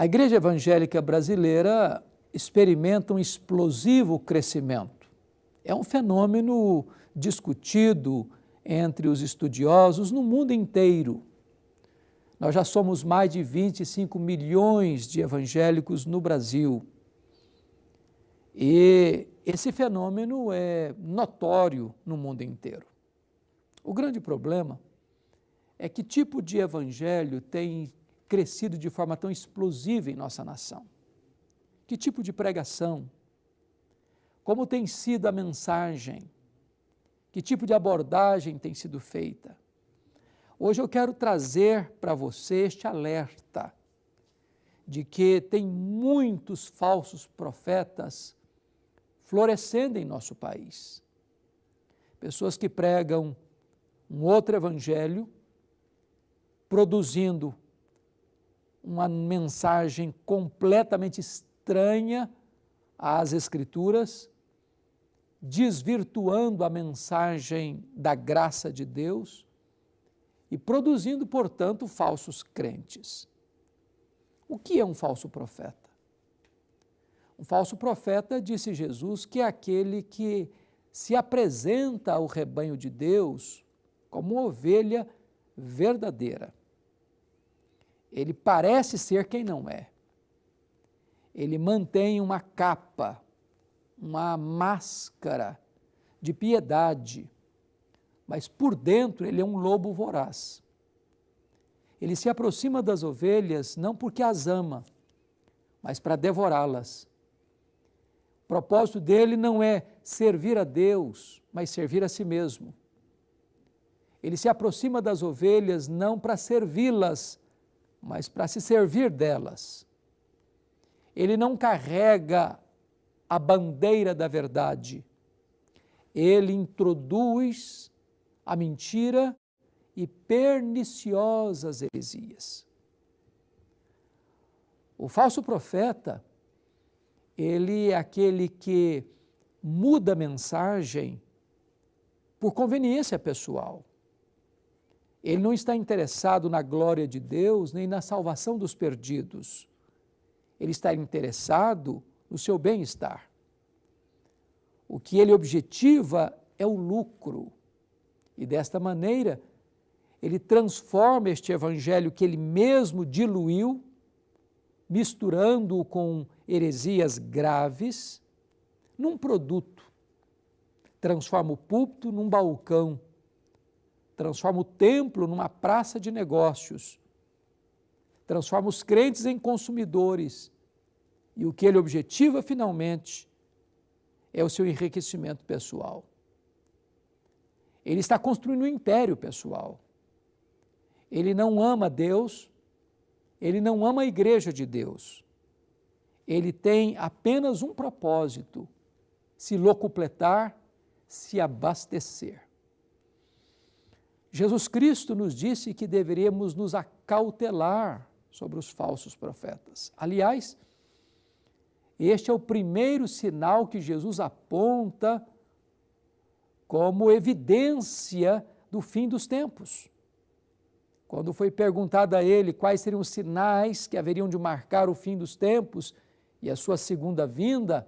A igreja evangélica brasileira experimenta um explosivo crescimento. É um fenômeno discutido entre os estudiosos no mundo inteiro. Nós já somos mais de 25 milhões de evangélicos no Brasil. E esse fenômeno é notório no mundo inteiro. O grande problema é que tipo de evangelho tem crescido de forma tão explosiva em nossa nação? Que tipo de pregação? Como tem sido a mensagem? Que tipo de abordagem tem sido feita? Hoje eu quero trazer para você este alerta de que tem muitos falsos profetas florescendo em nosso país. Pessoas que pregam um outro evangelho, produzindo uma mensagem completamente estranha às Escrituras, desvirtuando a mensagem da graça de Deus e produzindo, portanto, falsos crentes. O que é um falso profeta? Um falso profeta, disse Jesus, que é aquele que se apresenta ao rebanho de Deus como uma ovelha verdadeira. Ele parece ser quem não é. Ele mantém uma capa, uma máscara de piedade, mas por dentro ele é um lobo voraz. Ele se aproxima das ovelhas não porque as ama, mas para devorá-las. O propósito dele não é servir a Deus, mas servir a si mesmo. Ele se aproxima das ovelhas não para servi-las, mas para se servir delas. Ele não carrega a bandeira da verdade. Ele introduz a mentira e perniciosas heresias. O falso profeta, ele é aquele que muda a mensagem por conveniência pessoal. Ele não está interessado na glória de Deus, nem na salvação dos perdidos. Ele está interessado no seu bem-estar. O que ele objetiva é o lucro. E desta maneira, ele transforma este evangelho que ele mesmo diluiu, misturando-o com heresias graves, num produto. Transforma o púlpito num balcão. Transforma o templo numa praça de negócios, transforma os crentes em consumidores, e o que ele objetiva finalmente é o seu enriquecimento pessoal. Ele está construindo um império pessoal. Ele não ama Deus, ele não ama a igreja de Deus. Ele tem apenas um propósito: se locupletar, se abastecer. Jesus Cristo nos disse que deveríamos nos acautelar sobre os falsos profetas. Aliás, este é o primeiro sinal que Jesus aponta como evidência do fim dos tempos. Quando foi perguntado a ele quais seriam os sinais que haveriam de marcar o fim dos tempos e a sua segunda vinda,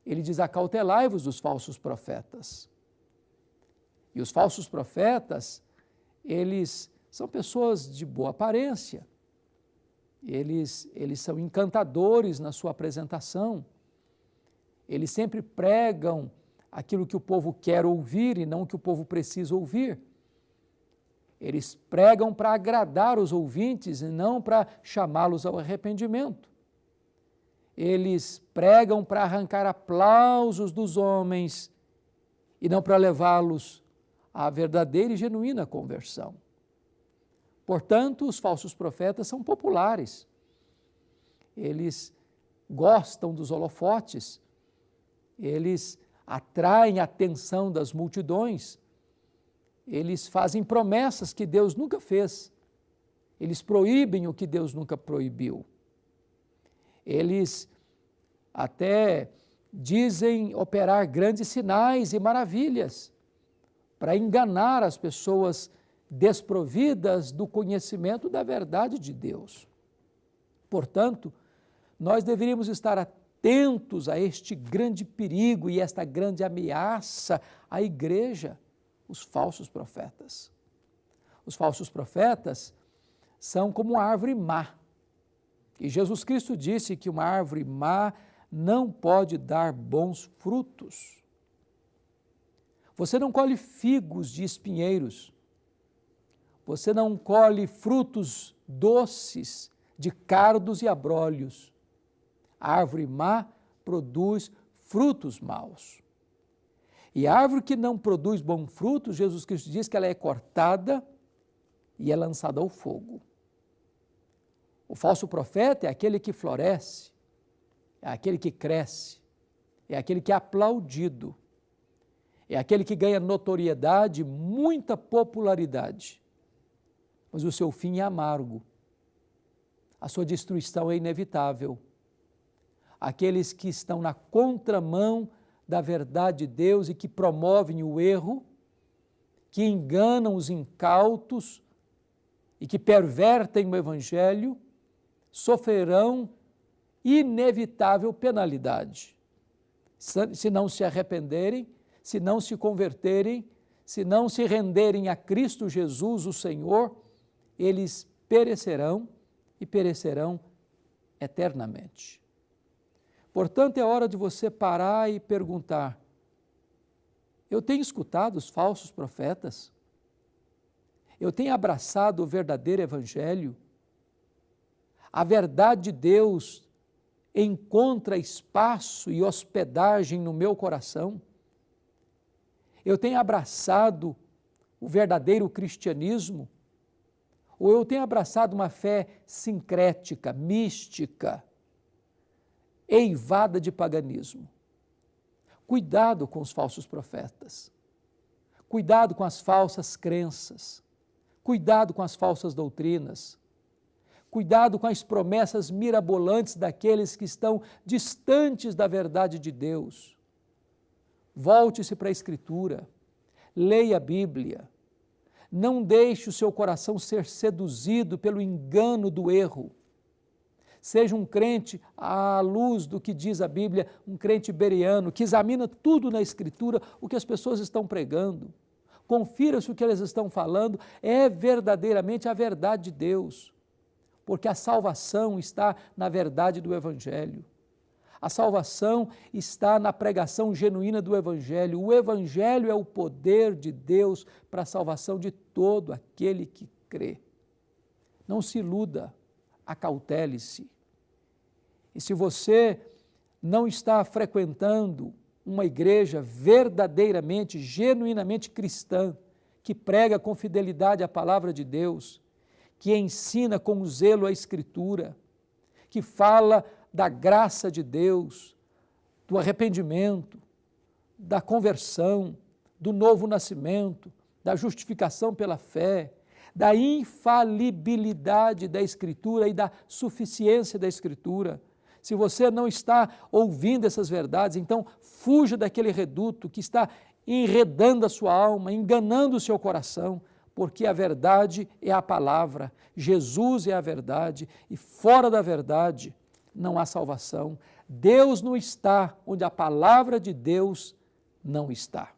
ele diz: acautelai-vos dos falsos profetas. E os falsos profetas, eles são pessoas de boa aparência, eles são encantadores na sua apresentação, eles sempre pregam aquilo que o povo quer ouvir e não o que o povo precisa ouvir. Eles pregam para agradar os ouvintes e não para chamá-los ao arrependimento. Eles pregam para arrancar aplausos dos homens e não para levá-los à verdadeira e genuína conversão. Portanto, os falsos profetas são populares. Eles gostam dos holofotes, eles atraem a atenção das multidões, eles fazem promessas que Deus nunca fez, eles proíbem o que Deus nunca proibiu. Eles até dizem operar grandes sinais e maravilhas para enganar as pessoas desprovidas do conhecimento da verdade de Deus. Portanto, nós deveríamos estar atentos a este grande perigo e esta grande ameaça à igreja, os falsos profetas. Os falsos profetas são como uma árvore má. E Jesus Cristo disse que uma árvore má não pode dar bons frutos. Você não colhe figos de espinheiros. Você não colhe frutos doces de cardos e abrolhos. A árvore má produz frutos maus. E a árvore que não produz bons frutos, Jesus Cristo diz que ela é cortada e é lançada ao fogo. O falso profeta é aquele que floresce, é aquele que cresce, é aquele que é aplaudido, é aquele que ganha notoriedade, muita popularidade, mas o seu fim é amargo, a sua destruição é inevitável. Aqueles que estão na contramão da verdade de Deus e que promovem o erro, que enganam os incautos e que pervertem o Evangelho, sofrerão inevitável penalidade. Se não se arrependerem, se não se converterem, se não se renderem a Cristo Jesus, o Senhor, eles perecerão e perecerão eternamente. Portanto, é hora de você parar e perguntar: eu tenho escutado os falsos profetas? Eu tenho abraçado o verdadeiro Evangelho? A verdade de Deus encontra espaço e hospedagem no meu coração? Eu tenho abraçado o verdadeiro cristianismo? Ou eu tenho abraçado uma fé sincrética, mística, eivada de paganismo? Cuidado com os falsos profetas, cuidado com as falsas crenças, cuidado com as falsas doutrinas, cuidado com as promessas mirabolantes daqueles que estão distantes da verdade de Deus. Volte-se para a Escritura, leia a Bíblia, não deixe o seu coração ser seduzido pelo engano do erro. Seja um crente à luz do que diz a Bíblia, um crente bereano, que examina tudo na Escritura, o que as pessoas estão pregando. Confira se o que elas estão falando é verdadeiramente a verdade de Deus, porque a salvação está na verdade do Evangelho. A salvação está na pregação genuína do Evangelho. O Evangelho é o poder de Deus para a salvação de todo aquele que crê. Não se iluda, acautele-se. E se você não está frequentando uma igreja verdadeiramente, genuinamente cristã, que prega com fidelidade a palavra de Deus, que ensina com zelo a Escritura, que fala da graça de Deus, do arrependimento, da conversão, do novo nascimento, da justificação pela fé, da infalibilidade da Escritura e da suficiência da Escritura. Se você não está ouvindo essas verdades, então fuja daquele reduto que está enredando a sua alma, enganando o seu coração, porque a verdade é a palavra, Jesus é a verdade, e fora da verdade não há salvação. Deus não está onde a palavra de Deus não está.